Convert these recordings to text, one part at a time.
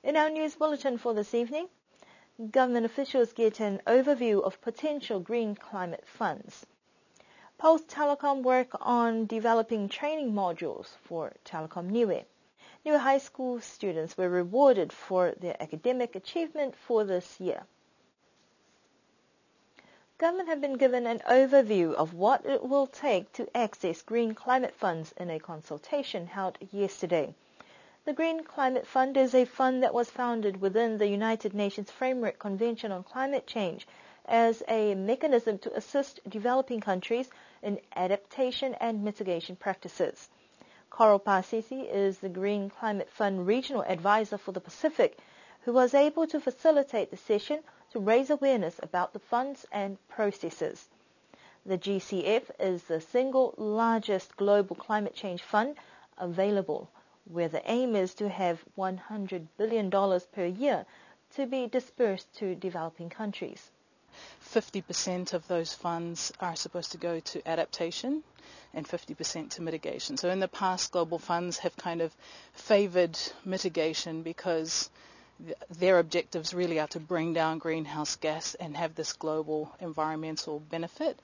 In our news bulletin for this evening, government officials get an overview of potential green climate funds. Post-telecom work on developing training modules for Telecom Niue. Niue High School students were rewarded for their academic achievement for this year. Government have been given an overview of what it will take to access green climate funds in a consultation held yesterday. The Green Climate Fund is a fund that was founded within the United Nations Framework Convention on Climate Change as a mechanism to assist developing countries in adaptation and mitigation practices. Coral Pasisi is the Green Climate Fund Regional Advisor for the Pacific, who was able to facilitate the session to raise awareness about the funds and processes. The GCF is the single largest global climate change fund available, where the aim is to have $100 billion per year to be dispersed to developing countries. 50% of those funds are supposed to go to adaptation and 50% to mitigation. So in the past, global funds have kind of favored mitigation because their objectives really are to bring down greenhouse gas and have this global environmental benefit.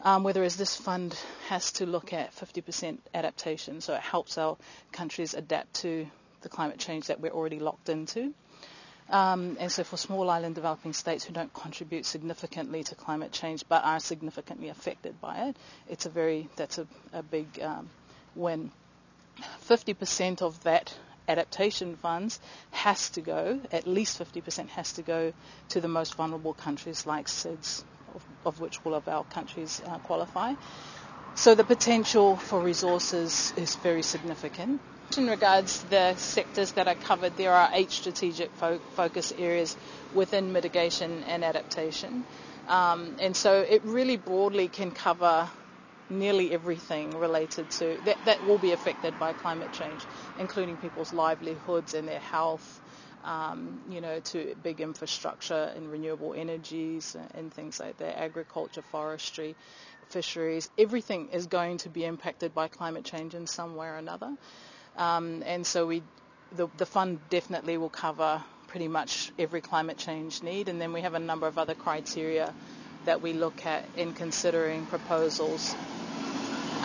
Whereas this fund has to look at 50% adaptation, so it helps our countries adapt to the climate change that we're already locked into. And so for small island developing states who don't contribute significantly to climate change but are significantly affected by it, that's a big win. 50% of that adaptation funds has to go, at least 50% has to go to the most vulnerable countries like SIDS, of which all of our countries qualify. So the potential for resources is very significant. In regards to the sectors that are covered, there are 8 strategic focus areas within mitigation and adaptation. And so it really broadly can cover nearly everything related to that will be affected by climate change, including people's livelihoods and their health, to big infrastructure and renewable energies and things like that, agriculture, forestry, fisheries. Everything is going to be impacted by climate change in some way or another. And so the fund definitely will cover pretty much every climate change need. And then we have a number of other criteria that we look at in considering proposals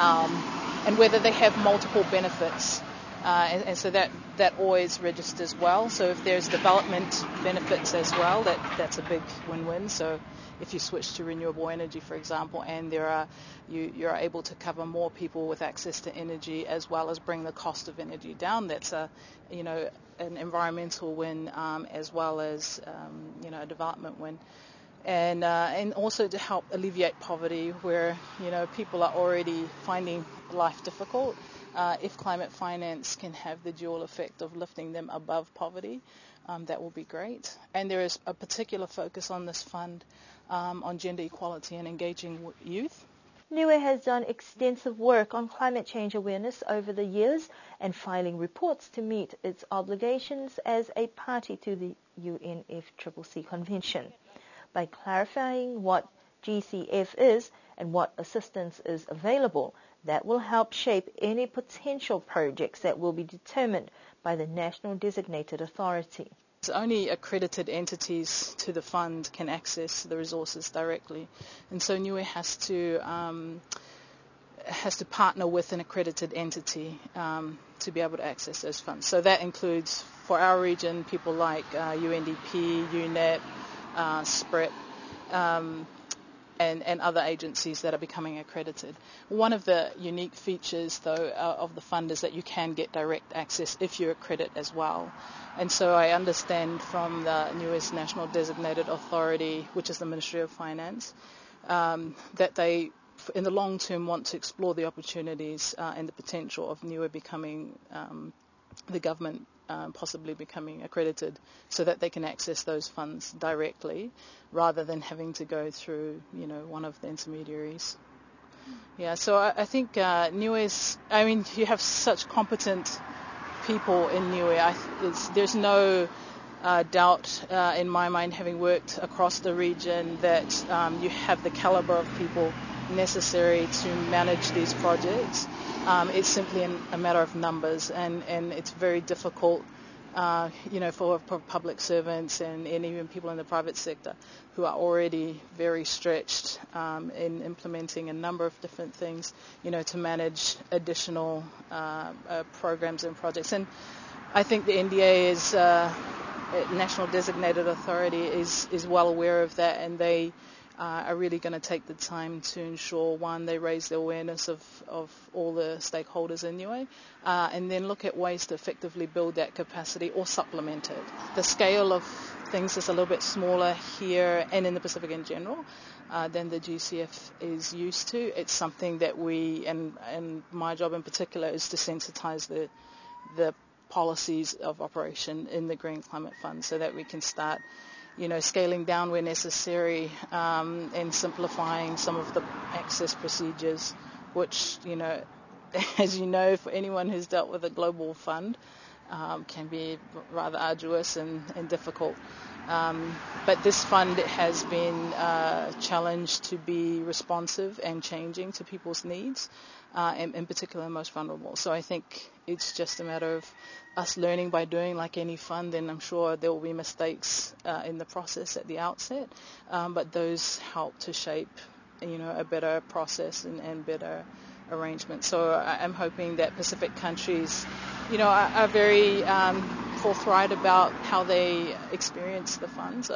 and whether they have multiple benefits. And so that always registers well. So if there's development benefits as well, that's a big win-win. So if you switch to renewable energy, for example, and you're able to cover more people with access to energy as well as bring the cost of energy down, that's an environmental win as well as a development win. And also to help alleviate poverty where people are already finding life difficult. If climate finance can have the dual effect of lifting them above poverty, that will be great. And there is a particular focus on this fund on gender equality and engaging youth. Niue has done extensive work on climate change awareness over the years and filing reports to meet its obligations as a party to the UNFCCC Convention. By clarifying what GCF is and what assistance is available, that will help shape any potential projects that will be determined by the National Designated Authority. Only accredited entities to the fund can access the resources directly, and so Niue has to partner with an accredited entity to be able to access those funds. So that includes, for our region, people like UNDP, UNEP, SPREP, and other agencies that are becoming accredited. One of the unique features, though, of the fund is that you can get direct access if you accredit as well. And so I understand from the newest National Designated Authority, which is the Ministry of Finance, that they, in the long term, want to explore the opportunities and the potential of Niue becoming the government possibly becoming accredited so that they can access those funds directly rather than having to go through, one of the intermediaries. Yeah, so I think Niue's, you have such competent people in Niue. There's no doubt in my mind, having worked across the region, that you have the caliber of people necessary to manage these projects. It's simply a matter of numbers, and it's very difficult for public servants and even people in the private sector who are already very stretched in implementing a number of different things, to manage additional programs and projects. And I think the NDA is National Designated Authority is well aware of that, and they are really going to take the time to ensure, one, they raise the awareness of all the stakeholders in Niue, and then look at ways to effectively build that capacity or supplement it. The scale of things is a little bit smaller here and in the Pacific in general than the GCF is used to. It's something that we, and my job in particular, is to sensitize the policies of operation in the Green Climate Fund so that we can start scaling down where necessary, and simplifying some of the access procedures, which, as you know, for anyone who's dealt with a global fund, can be rather arduous and difficult. But this fund has been challenged to be responsive and changing to people's needs, and in particular the most vulnerable. So I think it's just a matter of us learning by doing, like any fund, and I'm sure there will be mistakes in the process at the outset, but those help to shape, a better process and better arrangement. So I'm hoping that Pacific countries, are very forthright about how they experience the funds,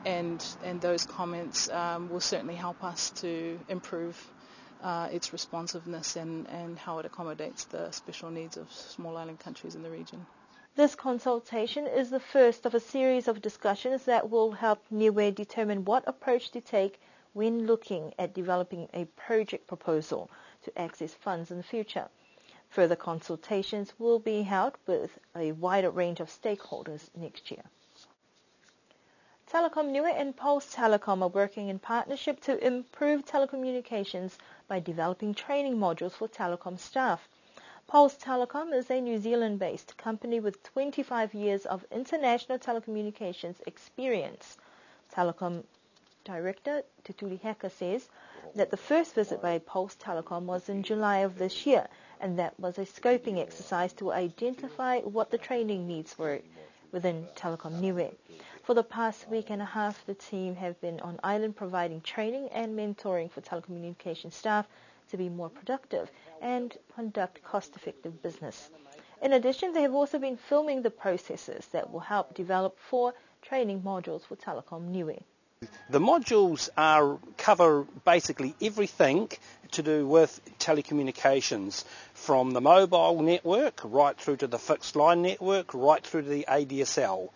and those comments will certainly help us to improve its responsiveness and how it accommodates the special needs of small island countries in the region. This consultation is the first of a series of discussions that will help Niue determine what approach to take when looking at developing a project proposal to access funds in the future. Further consultations will be held with a wider range of stakeholders next year. Telecom Niue and Pulse Telecom are working in partnership to improve telecommunications by developing training modules for telecom staff. Pulse Telecom is a New Zealand-based company with 25 years of international telecommunications experience. Telecom Director Tutuli Heka says that the first visit by Pulse Telecom was in July of this year, and that was a scoping exercise to identify what the training needs were within Telecom Niue. For the past week and a half, the team have been on island providing training and mentoring for telecommunication staff to be more productive and conduct cost-effective business. In addition, they have also been filming the processes that will help develop 4 training modules for Telecom Niue. The modules cover basically everything to do with telecommunications, from the mobile network right through to the fixed line network, right through to the ADSL.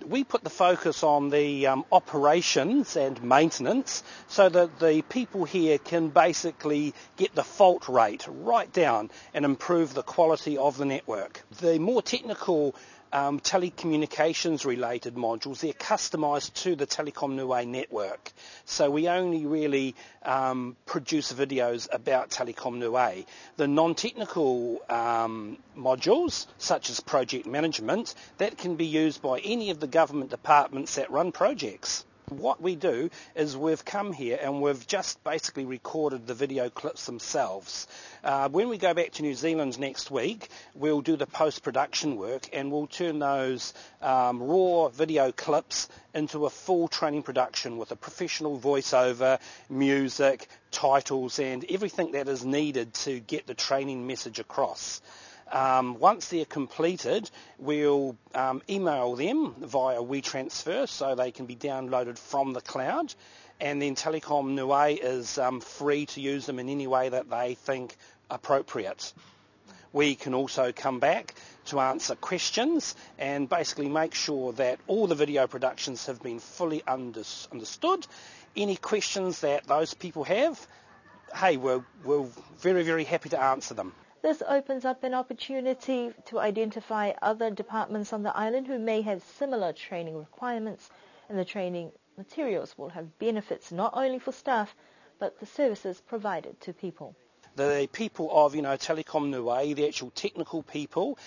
We put the focus on the operations and maintenance so that the people here can basically get the fault rate right down and improve the quality of the network. The more technical telecommunications related modules, they're customised to the Telecom Niue network. So we only really produce videos about Telecom Niue. The non-technical modules, such as project management, that can be used by any of the government departments that run projects. What we do is we've come here and we've just basically recorded the video clips themselves. When we go back to New Zealand next week, we'll do the post-production work and we'll turn those raw video clips into a full training production with a professional voiceover, music, titles and everything that is needed to get the training message across. Once they're completed, we'll email them via WeTransfer so they can be downloaded from the cloud, and then Telecom Niue is free to use them in any way that they think appropriate. We can also come back to answer questions and basically make sure that all the video productions have been fully understood. Any questions that those people have, hey, we're very, very happy to answer them. This opens up an opportunity to identify other departments on the island who may have similar training requirements, and the training materials will have benefits not only for staff but the services provided to people. The people of Telecom Niue, the actual technical people,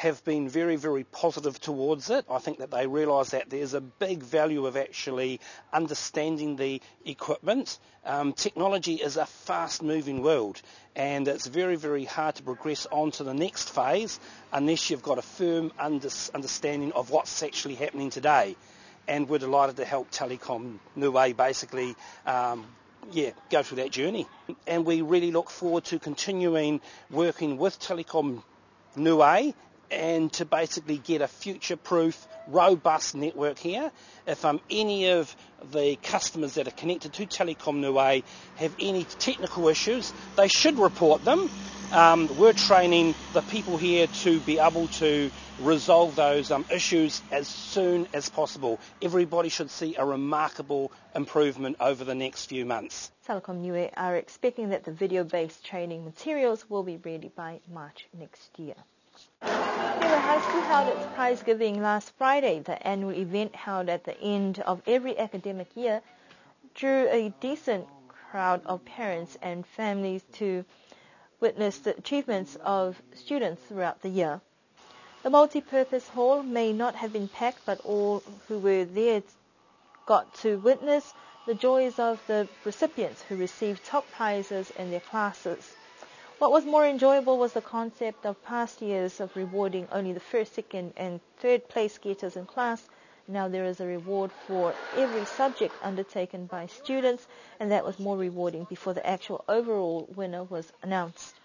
have been very, very positive towards it. I think that they realise that there's a big value of actually understanding the equipment. Technology is a fast-moving world, and it's very, very hard to progress on to the next phase unless you've got a firm understanding of what's actually happening today. And we're delighted to help Telecom Niue basically go through that journey. And we really look forward to continuing working with Telecom Niue and to basically get a future-proof, robust network here. If any of the customers that are connected to Telecom Niue have any technical issues, they should report them. We're training the people here to be able to resolve those issues as soon as possible. Everybody should see a remarkable improvement over the next few months. Telecom Niue are expecting that the video-based training materials will be ready by March next year. Niue High School held its Prizegiving last Friday. The annual event held at the end of every academic year drew a decent crowd of parents and families to witness the achievements of students throughout the year. The multi-purpose hall may not have been packed, but all who were there got to witness the joys of the recipients who received top prizes in their classes. What was more enjoyable was the concept of past years of rewarding only the first, second and third place getters in class. Now there is a reward for every subject undertaken by students, and that was more rewarding before the actual overall winner was announced.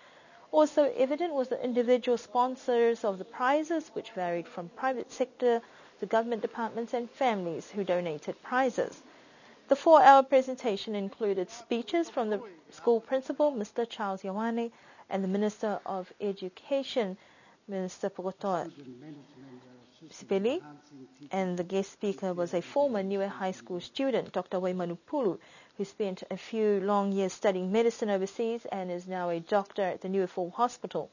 Also evident was the individual sponsors of the prizes, which varied from private sector to government departments and families who donated prizes. The 4-hour presentation included speeches from the school principal, Mr. Charles Ioane, and the Minister of Education, Minister Pogotoa Sipeli, and the guest speaker was a former Niue High School student, Dr. Waimanupulu, who spent a few long years studying medicine overseas and is now a doctor at the Niue Full Hospital.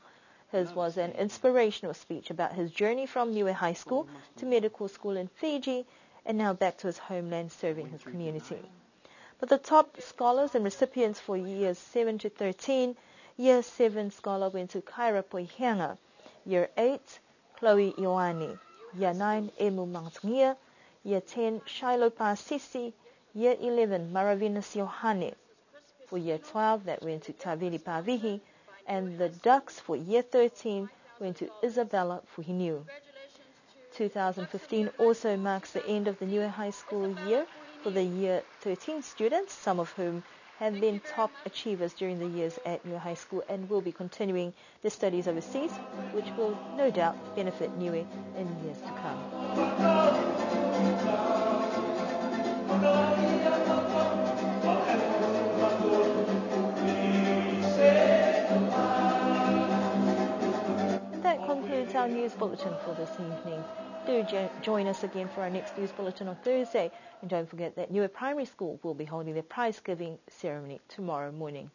His was an inspirational speech about his journey from Niue High School to medical school in Fiji and now back to his homeland serving his community. But the top scholars and recipients for years 7 to 13, Year 7 scholar went to Kaira Poihianga, Year 8, Chloe Ioane, Year 9, Emu Mangtungia, Year 10, Shiloh Pasisi, Year 11, Maravinas Yohane. For Year 12, that went to Tavili Pavihi, and the Ducks for Year 13 went to Isabella Fuhiniu. 2015 also marks the end of the Niue High School year for the Year 13 students, some of whom have been top achievers during the years at Niue High School and will be continuing their studies overseas, which will no doubt benefit Niue in years to come. That concludes our news bulletin for this evening. Do join us again for our next news bulletin on Thursday. And don't forget that Niue Primary School will be holding their prize-giving ceremony tomorrow morning.